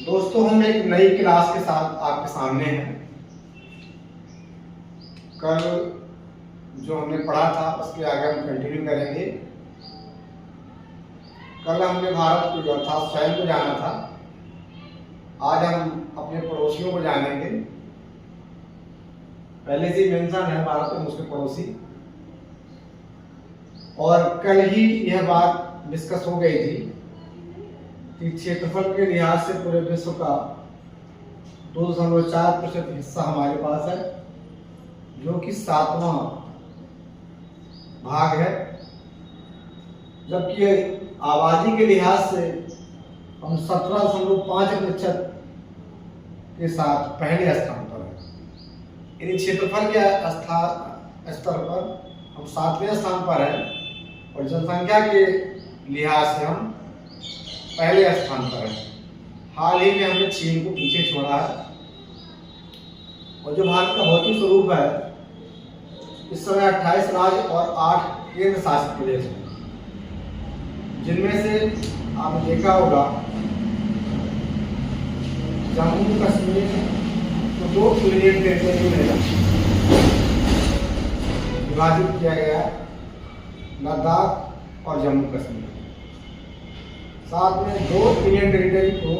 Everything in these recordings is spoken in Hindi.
दोस्तों, हम एक नई क्लास के साथ आपके सामने हैं। कल जो हमने पढ़ा था उसके आगे हम कंटिन्यू करेंगे। कल हमने भारत को जो था स्वयं को जाना था। आज हम अपने पड़ोसियों को जानेंगे। पहले से मेंशन है भारत के मुस्लिम पड़ोसी, और कल ही यह बात डिस्कस हो गई थी कि क्षेत्रफल के लिहाज से पूरे विश्व का 2.4% हिस्सा हमारे पास है, जो कि 7वां भाग है। जबकि आबादी के लिहाज से हम 17.5% के साथ पहले स्थान पर हैं। यानी क्षेत्रफल के स्तर पर हम 7वें स्थान पर हैं, और जनसंख्या के लिहाज से हम पहले स्थान पर है। हाल ही में हमने चीन को पीछे छोड़ा है, और जो भारत का भौतिक स्वरूप है, इस समय 28 राज्य और 8 केंद्र शासित प्रदेश हैं, जिनमें से आपने देखा होगा जम्मू कश्मीर को 2 यूनियन टेरिटरी में विभाजित किया गया है, लद्दाख और जम्मू कश्मीर। साथ में 2 यूनियन टेरिटरी को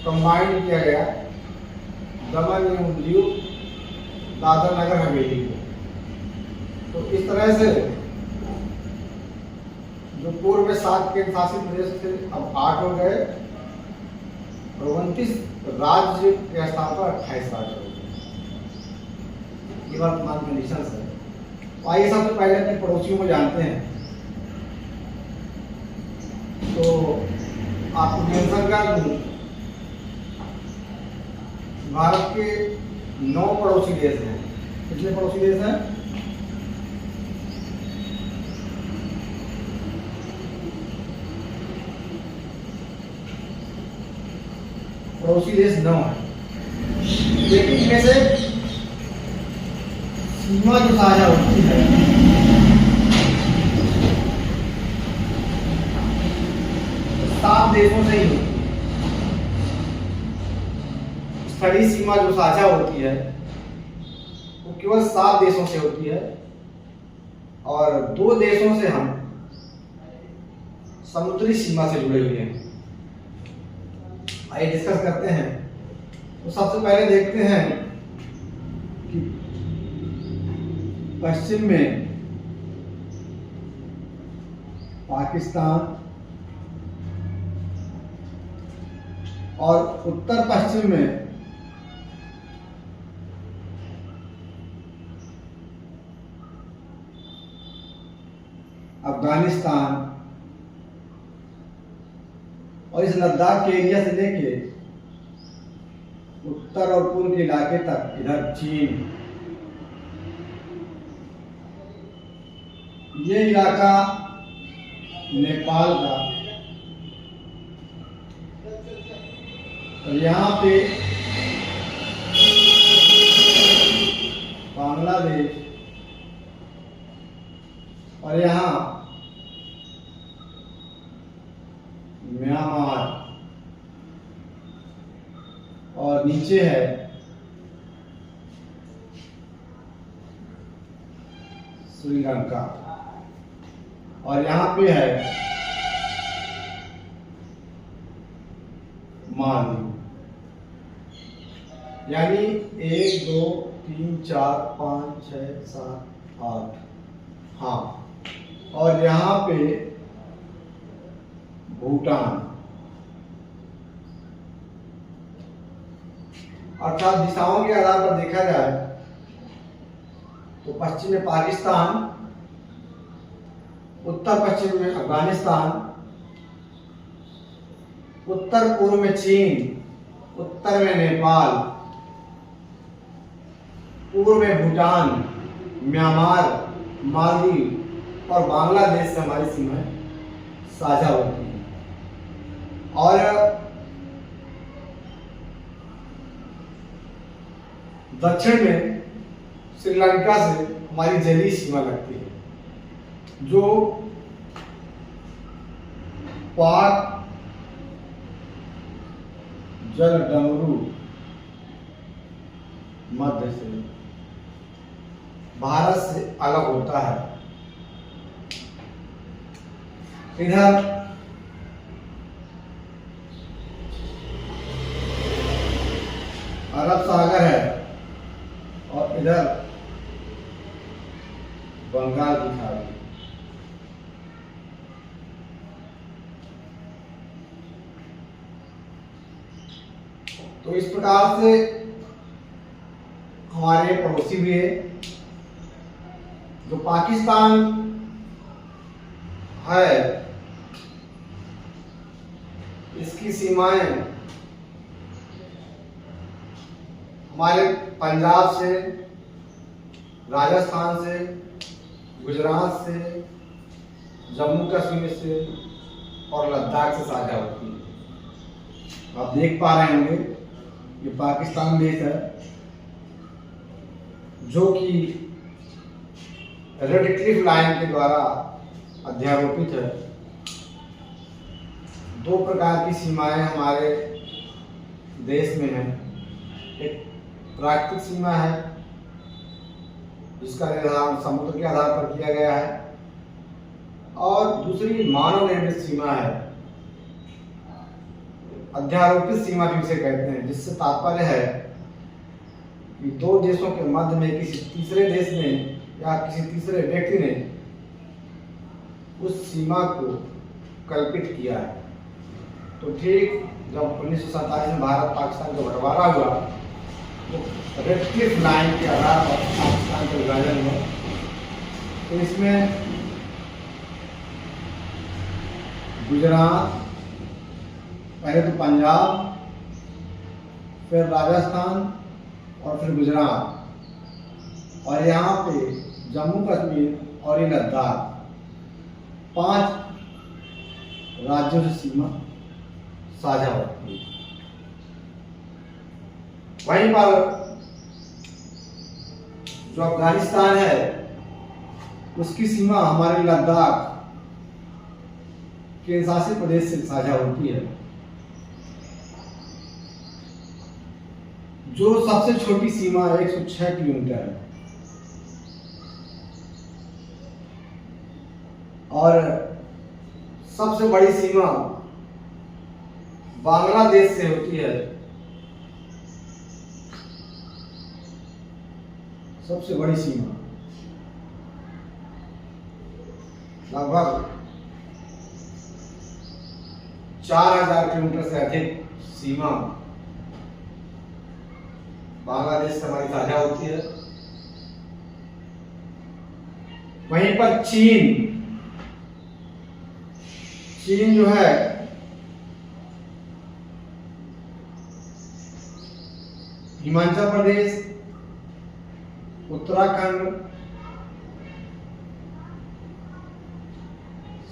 कंबाइंड किया गया, दमन एवं दीव, दादरा नगर हवेली को। तो इस तरह से जो पूर्व में 7 केंद्र शासित प्रदेश थे, अब 8 हो गए, और 29 राज्य के स्थान पर 28 राज्य हो गए। ये वर्तमान कंडीशन है। तो आइए सबसे पहले अपने पड़ोसियों को जानते हैं। तो आपको मेंशन कर दूं, भारत के 9 पड़ोसी देश हैं। कितने पड़ोसी देश हैं? पड़ोसी देश 9 है, लेकिन इनमें से सीमा जो साझा होती है सात देशों से ही होती है। स्थलीय सीमा जो साझा होती है वो केवल 7 देशों से होती है, और 2 देशों से हम समुद्री सीमा से जुड़े हुए हैं। आइए डिस्कस करते हैं। तो सबसे पहले देखते हैं कि पश्चिम में पाकिस्तान और उत्तर पश्चिम में अफगानिस्तान, और इस लद्दाख के एरिया से लेके उत्तर और पूर्व के इलाके तक इधर चीन। ये इलाका नेपाल का, और यहाँ पे बांग्लादेश, और यहाँ म्यांमार, और नीचे है श्रीलंका, और यहाँ पे है मालदीव। यानी 1 2 3 4 5 6 7 8, हाँ, और यहाँ पे भूटान। अर्थात दिशाओं के आधार पर देखा जाए तो पश्चिम में पाकिस्तान, उत्तर पश्चिम में अफगानिस्तान, उत्तर पूर्व में चीन, उत्तर में नेपाल, पूर्व में भूटान, म्यांमार, मालदीव और बांग्लादेश से हमारी सीमाएं साझा होती हैं। और दक्षिण में श्रीलंका से हमारी जलीय सीमा लगती है, जो पाक जल डमरू मध्य से भारत से अलग होता है। इधर अरब सागर है और इधर बंगाल की खाड़ी। तो इस प्रकार से हमारे पड़ोसी भी है। जो पाकिस्तान है इसकी सीमाएं हमारे पंजाब से, राजस्थान से, गुजरात से, जम्मू कश्मीर से और लद्दाख से साझा होती है। आप देख पा रहे होंगे ये पाकिस्तान देश है जो कि रेड क्लिफ लाइन के द्वारा अध्यारोपित है। दो प्रकार की सीमाएं हमारे देश में हैं। एक प्राकृतिक सीमा है जिसका निर्धारण समुद्र के आधार पर किया गया है और दूसरी मानव निर्मित सीमा है, अध्यारोपित सीमा भी इसे कहते हैं, जिससे तात्पर्य है कि दो देशों के मध्य में किसी तीसरे देश ने या किसी तीसरे व्यक्ति ने उस सीमा को कल्पित किया है। तो ठीक जब 1947 में भारत पाकिस्तान का बंटवारा हुआ तो रेड क्लिफ लाइन के आधार पर पाकिस्तान का विभाजन हुआ। तो इसमें गुजरात, पहले तो पंजाब, फिर राजस्थान और फिर गुजरात और यहाँ पे जम्मू कश्मीर और ये लद्दाख, 5 राज्यों से सीमा साझा होती है। वहीं पर जो अफगानिस्तान है उसकी सीमा हमारे लद्दाख केंद्र शासित प्रदेश से साझा होती है। जो सबसे छोटी सीमा 106 किलोमीटर है और सबसे बड़ी सीमा बांग्लादेश से होती है। सबसे बड़ी सीमा लगभग 4000 किलोमीटर से अधिक सीमा बांग्लादेश से हमारी साझा होती है। वहीं पर चीन जो है हिमाचल प्रदेश, उत्तराखंड,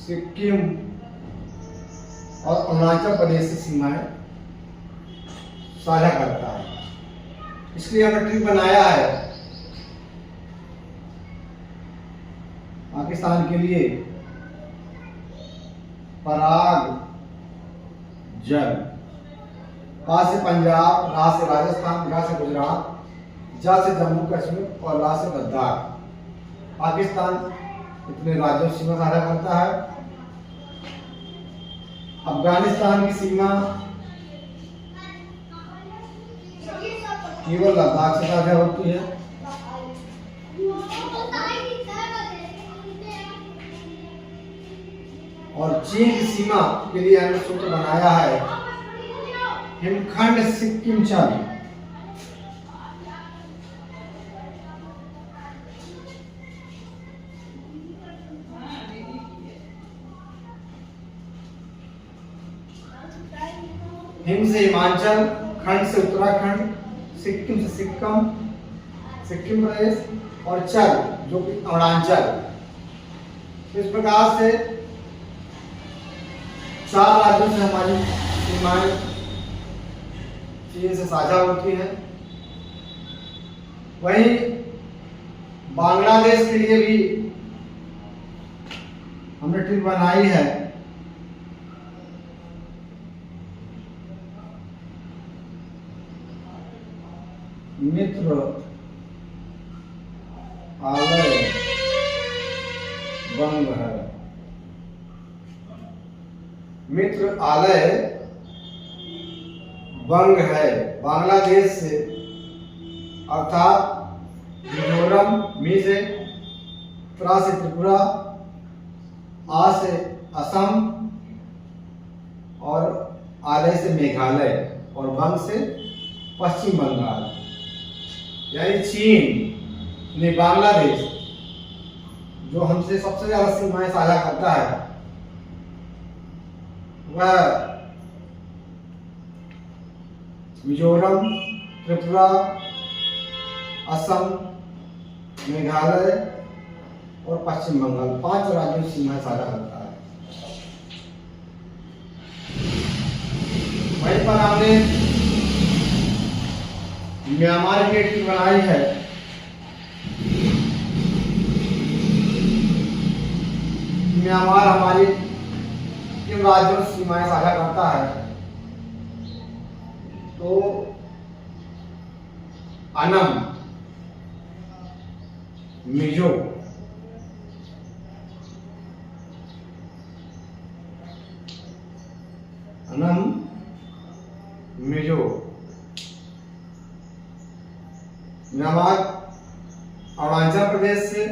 सिक्किम और अरुणाचल प्रदेश से सीमाएं साझा करता है। इसलिए हमने ट्रिप बनाया है पाकिस्तान के लिए पराग जल, पा से पंजाब, रा से राजस्थान, गा से गुजरात, जा से जम्मू कश्मीर और ला से लद्दाख। पाकिस्तान इतने राज्यों से सीमा साझा करता है। अफगानिस्तान की सीमा केवल लद्दाख से साझा होती है। और चीन की सीमा के लिए हमने सूत्र बनाया है हिमखंड सिक्किम चल। हिम से हिमाचल, खंड से उत्तराखंड, सिक्किम से सिक्किम प्रदेश और चल जो कि अरुणाचल। इस प्रकार से 4 राज्यों से हमारी सीमाएं चीन से साझा होती हैं। वहीं बांग्लादेश के लिए भी हमने ट्रिप बनाई है। मित्र आलय बंग है। मित्र आलय बंग है बांग्लादेश से, अर्थात मिजोरम, मी से, त्रा से त्रिपुरा, आ से असम और आलय से मेघालय और बंग से पश्चिम बंगाल। यानी चीन ने बांग्लादेश, जो हमसे सबसे ज्यादा सीमाएं साझा करता है, वह मिजोरम, त्रिपुरा, असम, मेघालय और पश्चिम बंगाल, 5 राज्यों से सीमाएं साझा करता है। वहीं पर हमने म्यांमार की ट्रेटी बनाई है। म्यांमार हमारी किन राज्यों से सीमाएं साझा करता है? तो अनम, मिजो, अनम, मिजो, म्यांमार अरुणाचल प्रदेश से,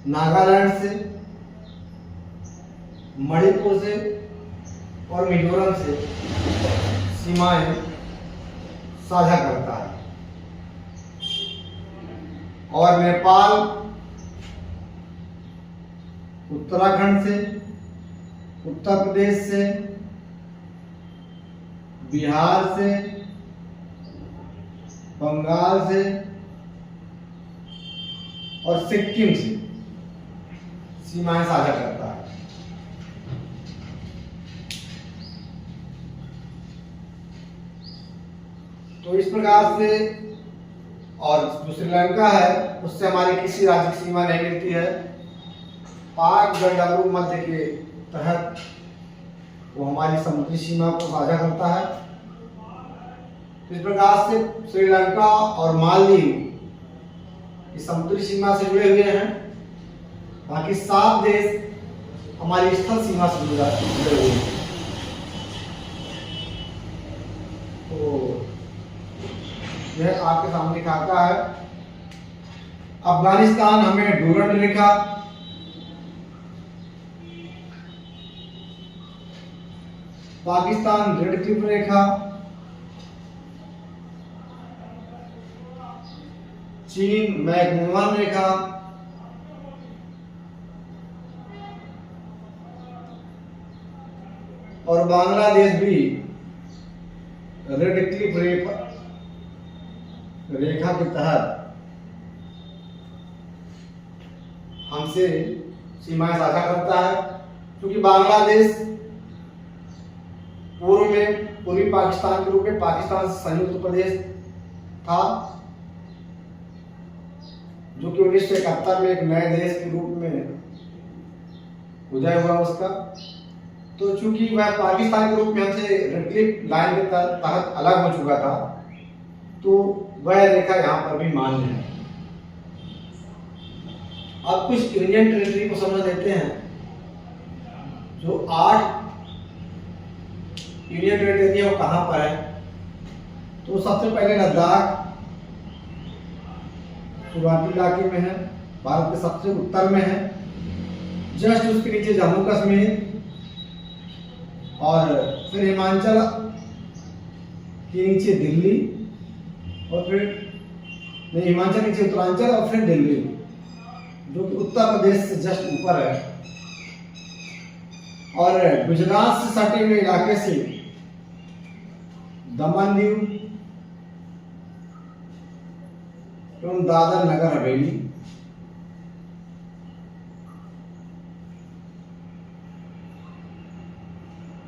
नागालैंड से, मणिपुर से और मिजोरम से सीमाएं साझा करता है। और नेपाल उत्तराखंड से, उत्तर प्रदेश से, बिहार से, बंगाल से और सिक्किम से सीमाएं साझा करता है। तो इस प्रकार से, और जो श्रीलंका है उससे हमारी किसी राज्य की सीमा नहीं मिलती है। पाक गंडक मध्य के तहत वो हमारी समुद्री सीमा को साझा करता है। इस प्रकार से श्रीलंका और मालदीव इस समुद्री सीमा से जुड़े हुए हैं। बाकी 7 देश हमारी स्थल सीमा से जुड़े हुए हैं। तो यह आपके सामने दिखाता है। अफगानिस्तान हमें डूरंड रेखा, पाकिस्तान रेड क्लिफ रेखा, चीन मैकमोहन रेखा, और बांग्लादेश भी रेड क्लिफ रेखा के तहत हमसे सीमाएं साझा करता है। क्योंकि बांग्लादेश पूर्व में पूर्वी पाकिस्तान के रूप में पाकिस्तान से संयुक्त प्रदेश था, जो कि 1971 में एक नए देश के रूप में उदय हुआ उसका। तो चूंकि वह पाकिस्तान के रूप में हमसे रेड क्लिफ लाइन के तहत अलग हो चुका था, तो वह रेखा यहाँ पर भी मान्य है। अब कुछ यूनियन टेरिटरी को समझ लेते हैं। जो 8 यूनियन टेरिटरी है वो कहाँ पर है? तो सबसे पहले लद्दाख शुरुआती इलाके में है, भारत के सबसे उत्तर में है। जस्ट उसके नीचे जम्मू कश्मीर, और फिर हिमाचल के नीचे दिल्ली, और फिर नहीं, हिमाचल नीचे उत्तरांचल और फिर दिल्ली, जो कि उत्तर प्रदेश से जस्ट ऊपर है। और गुजरात से सटे हुए इलाके से दमन दीव एवं दादर नगर हवेली,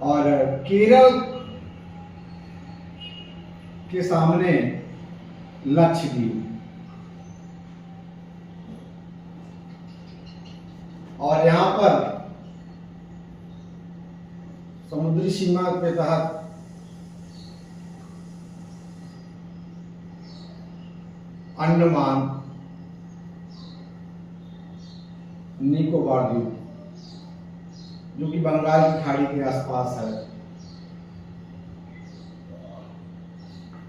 और केरल के सामने लक्षद्वीप, और यहां पर समुद्री सीमा के तहत अंडमान निकोबार द्वीप, जो कि बंगाल की खाड़ी के आसपास है।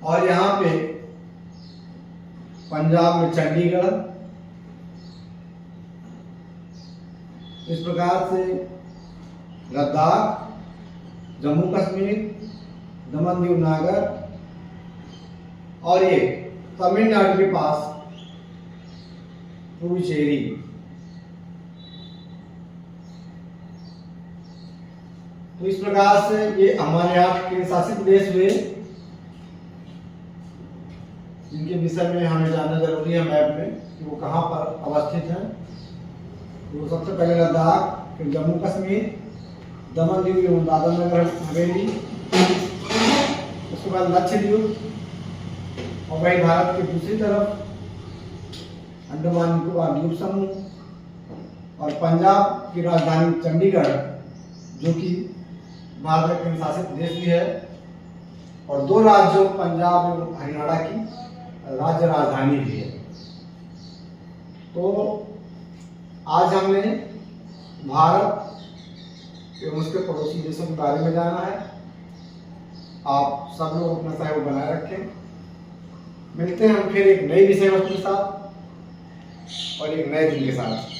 और यहाँ पे पंजाब में चंडीगढ़, इस प्रकार से लद्दाख, जम्मू कश्मीर, दमन दीव नागर, और ये तमिलनाडु के पास पुडुचेरी। तो इस प्रकार से ये हमारे यहाँ केंद्र शासित प्रदेश हुए, जिनके विषय में हमें जानना जरूरी है मैप में कि वो कहाँ पर अवस्थित है। तो सबसे पहले लद्दाख, फिर जम्मू कश्मीर, दमन दीव एवं दादरा नगर हवेली, उसके बाद लक्षद्वीप, और वही भारत की दूसरी तरफ अंडमान निकोबार द्वीप समूह, और पंजाब की राजधानी चंडीगढ़, जो कि भारत का केंद्र शासित प्रदेश भी है, और दो राज्यों पंजाब एवं हरियाणा की राज्य राजधानी भी है। तो आज हमने भारत एवं उसके पड़ोसी देशों के बारे में जाना है। आप सब लोग अपना सहयोग बनाए रखें। मिलते हैं हम फिर एक नई विषय वस्तु के साथ और एक नए दिन के साथ।